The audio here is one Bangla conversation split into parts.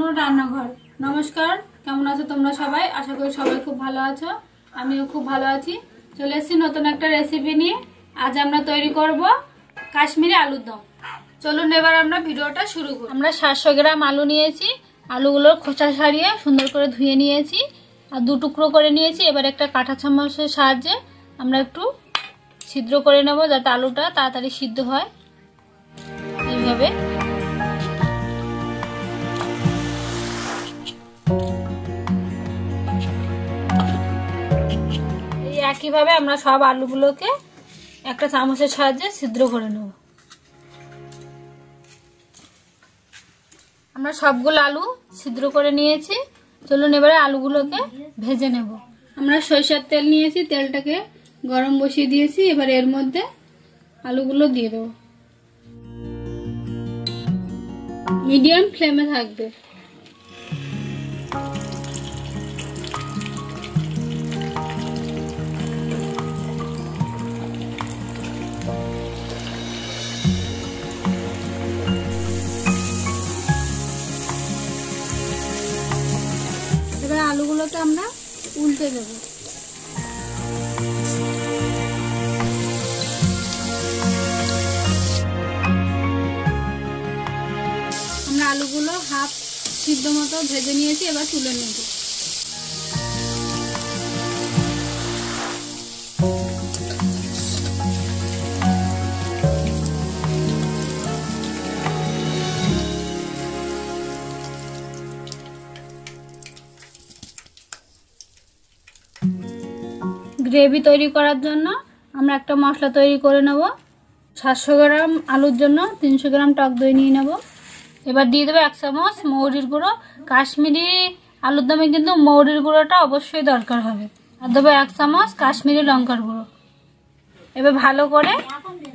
পুরো রান্নাঘর। নমস্কার, কেমন আছো তোমরা সবাই? আশা করি সবাই খুব ভালো আছো, আমিও খুব ভালো আছি। চলে এসেছি নতুন একটা রেসিপি নিয়ে। আজ আমরা তৈরি করব কাশ্মীরি আলুর দম। চলুন এবার আমরা ভিডিওটা শুরু করি। আমরা 700 গ্রাম আলু নিয়েছি। আলুগুলোর খোসা ছাড়িয়ে সুন্দর করে ধুয়ে নিয়েছি আর দু টুকরো করে নিয়েছি। এবার একটা কাঁটা চামচের সাহায্যে আমরা একটু ছিদ্র করে নেব যাতে আলুটা তাড়াতাড়ি সিদ্ধ হয়। এইভাবে একইভাবে আমরা সব আলুগুলোকে একটা চামচের সাহায্যে ছিদ্র করে নেব। আমরা সবগুলো আলু ছিদ্র করে নিয়েছি। চলুন এবারে আলুগুলোকে ভেজে নেব। আমরা সরিষার তেল নিয়েছি, তেলটাকে গরম বসিয়ে দিয়েছি। এবার এর মধ্যে আলুগুলো দিয়ে দেব। মিডিয়াম ফ্লেমে থাকবে। এবার আলুগুলোকে আমরা উল্টে দেব। আমরা আলুগুলো হাফ সিদ্ধ মতো ভেজে নিয়েছি, এবার তুলে নেব। গ্রেভি তৈরি করার জন্য আমরা একটা মশলা তৈরি করে নেব। 700 গ্রাম আলুর জন্য 300 গ্রাম টক দই নিয়ে নেব। এবার দিয়ে দেবো 1 চামচ মৌরির গুঁড়ো। কাশ্মীরি আলুর দমে কিন্তু মৌরির গুঁড়োটা অবশ্যই দরকার হবে। আর দেবো 1 চামচ কাশ্মীরি লঙ্কার গুঁড়ো। এবার ভালো করে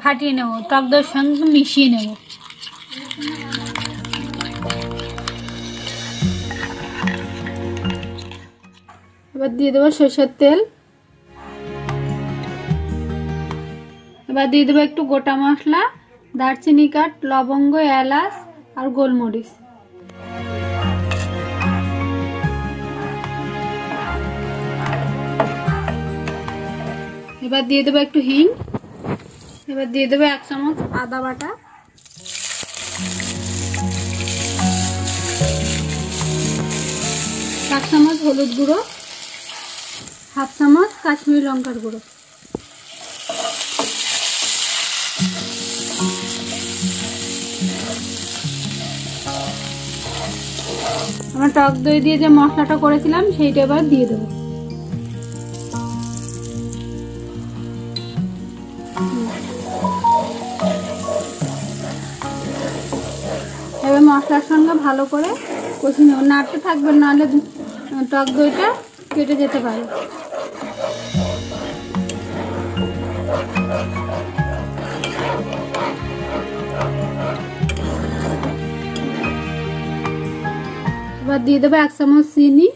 ফাটিয়ে নেব, টক দইয়ের সঙ্গে মিশিয়ে নেব। এবার দিয়ে দেবো সরষের তেল। এবার দিয়ে দেবো একটু গোটা মশলা, দারচিনি কাঠ, লবঙ্গ, এলাচ আর গোলমরিচ। এবার দিয়ে দেবো একটু হিং। এবার দিয়ে দেবো 1 চামচ আদা বাটা, 1 চামচ হলুদ গুঁড়ো, 1/2 চামচ কাশ্মীরি লঙ্কার গুঁড়ো। আমরা টক দই দিয়ে যে মশলাটা করেছিলাম সেইটা এবার দিয়ে দেবো। এবার মশলার সঙ্গে ভালো করে কষিয়ে নেব। নাড়তে থাকবেন, নাহলে টক দইটা কেটে যেতে পারে। এবার দিয়ে দেবো 1 চামচ চিনি,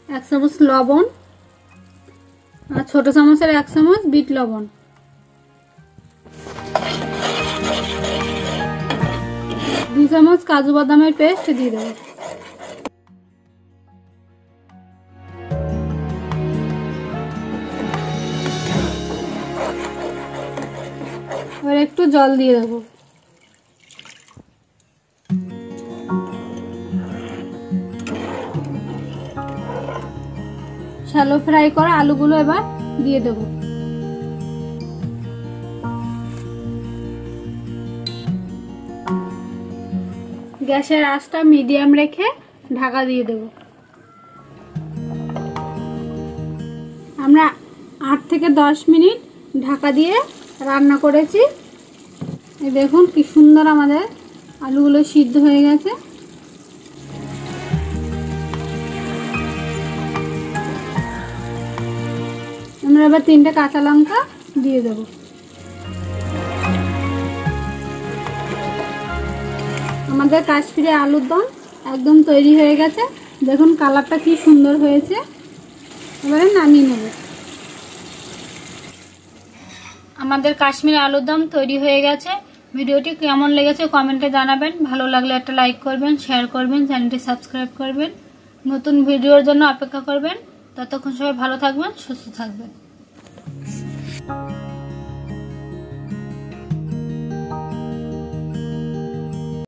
1 চামচ লবণ আর ছোট চামচের 1 চামচ বিট লবণ। দু চামচ কাজু বাদামের পেস্ট দিয়ে দেবো। এবার একটু জল দিয়ে দেবো। শ্যালো ফ্রাই করা আলুগুলো এবার দিয়ে দেব। গ্যাসের আঁচটা মিডিয়াম রেখে ঢাকা দিয়ে দেব। আমরা 8 থেকে 10 মিনিট ঢাকা দিয়ে রান্না করেছি। দেখুন কি সুন্দর আমাদের আলুগুলো সিদ্ধ হয়ে গেছে। আমরা এবার 3টে কাঁচা লঙ্কা দিয়ে দেব। আমাদের কাশ্মীরি আলুর দম একদম তৈরি হয়ে গেছে। দেখুন কালারটা কি সুন্দর হয়েছে। এবারে নামিয়ে নেব। আমাদের কাশ্মীরি আলুর দম তৈরি হয়ে গেছে। ভিডিওটি কেমন লেগেছে কমেন্টে জানাবেন। ভালো লাগলে একটা লাইক করবেন, শেয়ার করবেন, চ্যানেলটি সাবস্ক্রাইব করবেন। নতুন ভিডিওর জন্য অপেক্ষা করবেন। ততক্ষণ সবাই ভালো থাকবেন, সুস্থ থাকবেন।